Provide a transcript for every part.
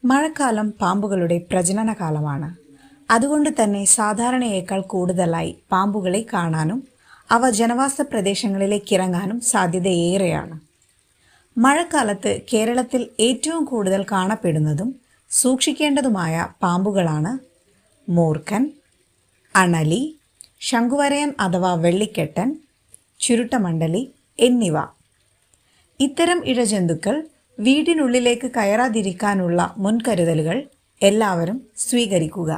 മഴക്കാലം പാമ്പുകളുടെ പ്രജനനകാലമാണ്. അതുകൊണ്ട് തന്നെ സാധാരണയേക്കാൾ കൂടുതലായി പാമ്പുകളെ കാണാനും അവ ജനവാസ പ്രദേശങ്ങളിലേക്ക് ഇറങ്ങാനും സാധ്യതയേറെയാണ്. മഴക്കാലത്ത് കേരളത്തിൽ ഏറ്റവും കൂടുതൽ കാണപ്പെടുന്നതും സൂക്ഷിക്കേണ്ടതുമായ പാമ്പുകളാണ് മൂർഖൻ, അണലി, ശംഖുവരയൻ അഥവാ വെള്ളിക്കെട്ടൻ, ചുരുട്ടമണ്ഡലി എന്നിവ. ഇത്തരം ഇഴജന്തുക്കൾ വീടിനുള്ളിലേക്ക് കയറാതിരിക്കാനുള്ള മുൻകരുതലുകൾ എല്ലാവരും സ്വീകരിക്കുക.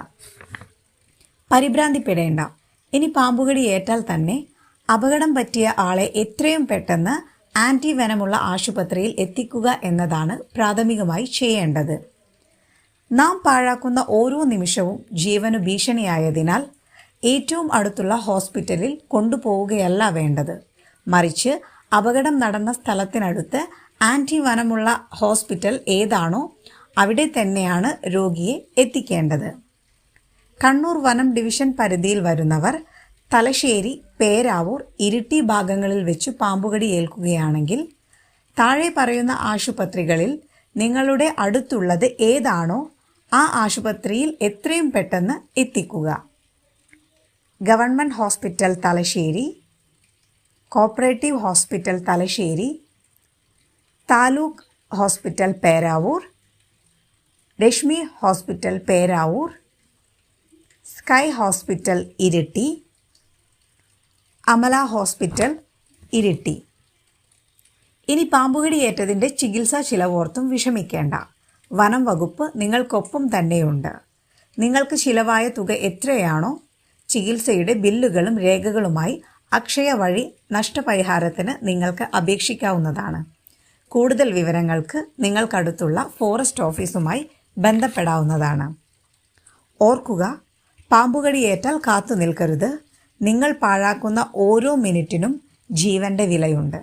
പരിഭ്രാന്തിപ്പെടേണ്ട. ഇനി പാമ്പുകടി ഏറ്റാൽ തന്നെ അപകടം പറ്റിയ ആളെ എത്രയും പെട്ടെന്ന് ആൻറ്റിവെനമുള്ള ആശുപത്രിയിൽ എത്തിക്കുക എന്നതാണ് പ്രാഥമികമായി ചെയ്യേണ്ടത്. നാം പാഴാക്കുന്ന ഓരോ നിമിഷവും ജീവനു ഭീഷണിയായതിനാൽ ഏറ്റവും അടുത്തുള്ള ഹോസ്പിറ്റലിൽ കൊണ്ടുപോവുകയല്ല വേണ്ടത്. മറിച്ച് അപകടം നടന്ന സ്ഥലത്തിനടുത്ത് ആൻറ്റിവനമുള്ള ഹോസ്പിറ്റൽ ഏതാണോ അവിടെ തന്നെയാണ് രോഗിയെ എത്തിക്കേണ്ടത്. കണ്ണൂർ വനം ഡിവിഷൻ പരിധിയിൽ വരുന്നവർ തലശ്ശേരി, പേരാവൂർ, ഇരിട്ടി ഭാഗങ്ങളിൽ വെച്ച് പാമ്പുകടി ഏൽക്കുകയാണെങ്കിൽ താഴെ പറയുന്ന ആശുപത്രികളിൽ നിങ്ങളുടെ അടുത്തുള്ളത് ഏതാണോ ആ ആശുപത്രിയിൽ എത്രയും പെട്ടെന്ന് എത്തിക്കുക. Government hospital Thalassery, cooperative hospital Thalassery, taluk hospital Peravoor, Rashmi hospital Peravoor, sky hospital Iritty, Amala hospital Iritty. ഇനി പാമ്പുകടിയേറ്റതിൻ്റെ ചികിത്സാ ചിലവോർത്തും വിഷമിക്കേണ്ട. വനം വകുപ്പ് നിങ്ങൾക്കൊപ്പം തന്നെയുണ്ട്. നിങ്ങൾക്ക് ചിലവായ തുക എത്രയാണോ ചികിത്സയുടെ ബില്ലുകളും രേഖകളുമായി അക്ഷയ വഴി നഷ്ടപരിഹാരത്തിന് നിങ്ങൾക്ക് അപേക്ഷിക്കാവുന്നതാണ്. കൂടുതൽ വിവരങ്ങൾക്ക് നിങ്ങൾക്കടുത്തുള്ള ഫോറസ്റ്റ് ഓഫീസുമായി ബന്ധപ്പെടാവുന്നതാണ്. ഓർക്കുക, പാമ്പുകടിയേറ്റാൽ കാത്തു നിൽക്കരുത്. നിങ്ങൾ പാഴാക്കുന്ന ഓരോ മിനിറ്റിനും ജീവന്റെ വിലയുണ്ട്.